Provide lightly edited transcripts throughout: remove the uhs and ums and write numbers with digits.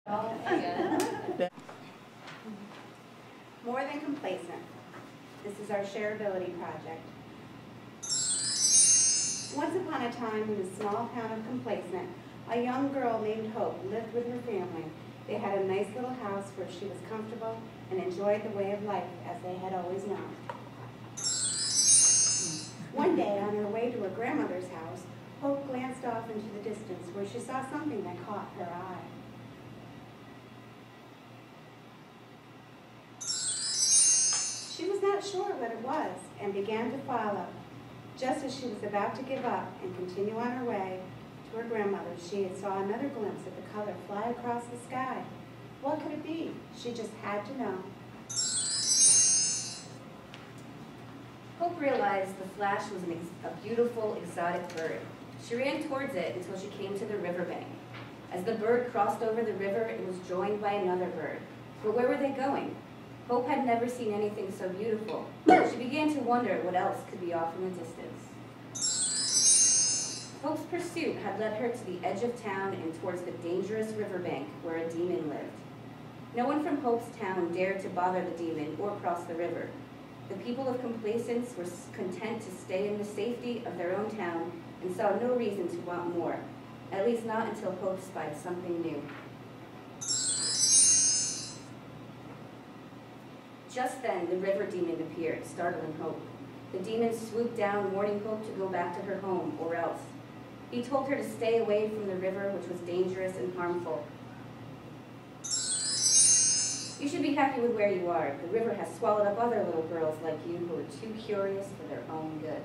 More than complacent. This is our Sharability project. Once upon a time in the small town of Complacent, a young girl named Hope lived with her family. They had a nice little house where she was comfortable and enjoyed the way of life as they had always known. One day, on her way to her grandmother's house, Hope glanced off into the distance where she saw something that caught her eye. She was not sure what it was and began to follow. Just as she was about to give up and continue on her way to her grandmother's, she saw another glimpse of the color fly across the sky. What could it be? She just had to know. Hope realized the flash was a beautiful, exotic bird. She ran towards it until she came to the riverbank. As the bird crossed over the river, it was joined by another bird. But where were they going? Hope had never seen anything so beautiful. She began to wonder what else could be off in the distance. Hope's pursuit had led her to the edge of town and towards the dangerous riverbank where a demon lived. No one from Hope's town dared to bother the demon or cross the river. The people of Complacence were content to stay in the safety of their own town and saw no reason to want more, at least not until Hope spied something new. Just then, the river demon appeared, startling Hope. The demon swooped down, warning Hope to go back to her home, or else. He told her to stay away from the river, which was dangerous and harmful. You should be happy with where you are. The river has swallowed up other little girls like you who are too curious for their own good.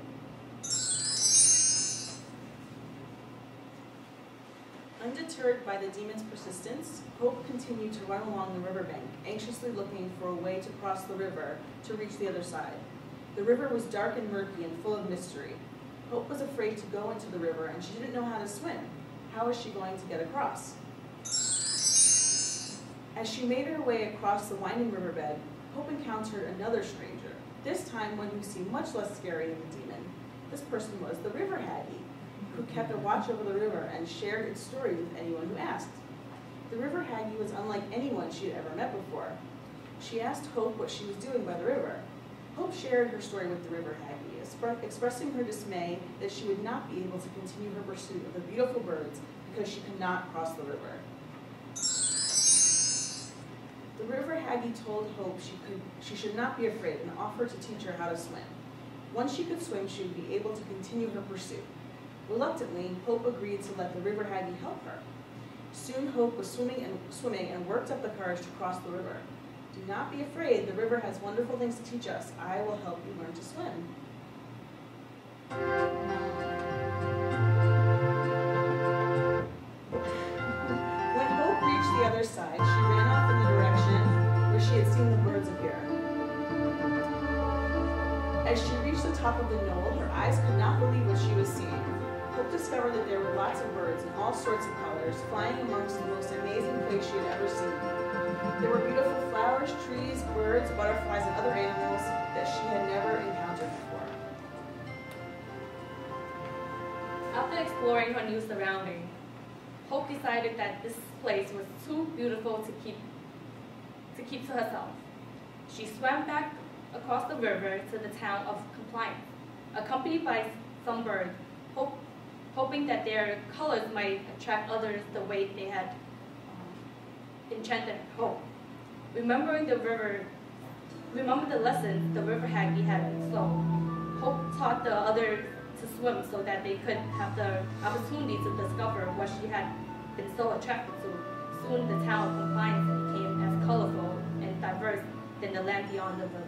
Undeterred by the demon's persistence, Hope continued to run along the riverbank, anxiously looking for a way to cross the river to reach the other side. The river was dark and murky and full of mystery. Hope was afraid to go into the river, and she didn't know how to swim. How was she going to get across? As she made her way across the winding riverbed, Hope encountered another stranger, this time one who seemed much less scary than the demon. This person was the river haggy, who kept a watch over the river and shared its story with anyone who asked. The river haggy was unlike anyone she had ever met before. She asked Hope what she was doing by the river. Hope shared her story with the river haggy, expressing her dismay that she would not be able to continue her pursuit of the beautiful birds because she could not cross the river. The river haggy told Hope she should not be afraid and offered to teach her how to swim. Once she could swim, she would be able to continue her pursuit. Reluctantly, Hope agreed to let the river haggy help her. Soon Hope was swimming and worked up the courage to cross the river. Do not be afraid, the river has wonderful things to teach us. I will help you learn to swim. When Hope reached the other side, she ran off in the direction where she had seen the birds appear. As she reached the top of the knoll, her eyes could not believe what she was seeing. Hope discovered that there were lots of birds in all sorts of colors, flying amongst the most amazing place she had ever seen. There were beautiful flowers, trees, birds, butterflies, and other animals that she had never encountered before. After exploring her new surroundings, Hope decided that this place was too beautiful to keep to herself. She swam back across the river to the town of Complacence, accompanied by some birds, hoping that their colors might attract others the way they had enchanted Hope. Remembering the lessons the river haggy had, so Hope taught the others to swim so that they could have the opportunity to discover what she had been so attracted to. Soon the town of Complacence became as colorful and diverse than the land beyond the river.